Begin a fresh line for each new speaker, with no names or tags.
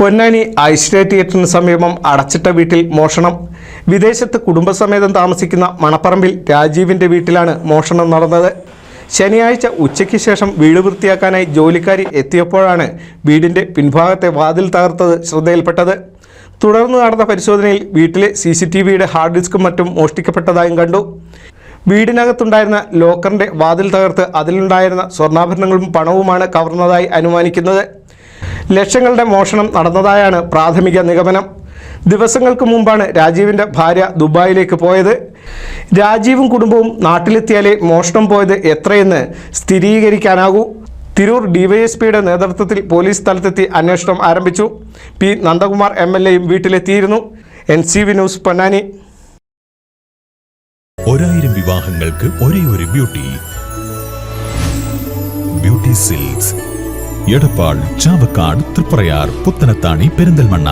പൊന്നാനി ഐശ്വര്യ തിയേറ്ററിന് സമീപം അടച്ചിട്ട വീട്ടിൽ മോഷണം. വിദേശത്ത് കുടുംബസമേതം താമസിക്കുന്ന മണപ്പറമ്പിൽ രാജീവിൻ്റെ വീട്ടിലാണ് മോഷണം നടന്നത്. ശനിയാഴ്ച ഉച്ചയ്ക്ക് ശേഷം വീട് വൃത്തിയാക്കാനായി ജോലിക്കാരി എത്തിയപ്പോഴാണ് വീടിൻ്റെ പിൻഭാഗത്തെ വാതിൽ തകർത്തത് ശ്രദ്ധയിൽപ്പെട്ടത്. തുടർന്ന് നടന്ന പരിശോധനയിൽ വീട്ടിലെ CCTVയുടെ ഹാർഡ് ഡിസ്കും മറ്റും മോഷ്ടിക്കപ്പെട്ടതായും കണ്ടു. വീടിനകത്തുണ്ടായിരുന്ന ലോക്കറിൻ്റെ വാതിൽ തകർത്ത് അതിലുണ്ടായിരുന്ന സ്വർണ്ണാഭരണങ്ങളും പണവുമാണ് കവർന്നതായി അനുമാനിക്കുന്നത്. ലക്ഷങ്ങളുടെ മോഷണം നടന്നതായാണ് പ്രാഥമിക നിഗമനം. ദിവസങ്ങൾക്ക് മുമ്പാണ് രാജീവിൻ്റെ ഭാര്യ ദുബായിലേക്ക് പോയത്. രാജീവും കുടുംബവും നാട്ടിലെത്തിയാലേ മോഷണം പോയത് എത്രയെന്ന് സ്ഥിരീകരിക്കാനാകൂ. തിരൂർ DYSPയുടെ നേതൃത്വത്തിൽ പോലീസ് സ്ഥലത്തെത്തി അന്വേഷണം ആരംഭിച്ചു. P. നന്ദകുമാർ MLAയും വീട്ടിലെത്തിയിരുന്നു. NCV news Ponnani.
1000 വിവാഹങ്ങൾക്ക് ഒരേയൊരു ബ്യൂട്ടി സിൽക്സ്, എടപ്പാൾ, ചാവക്കാട്, തൃപ്രയാർ, പുത്തനത്താണി, പെരിന്തൽമണ്ണ.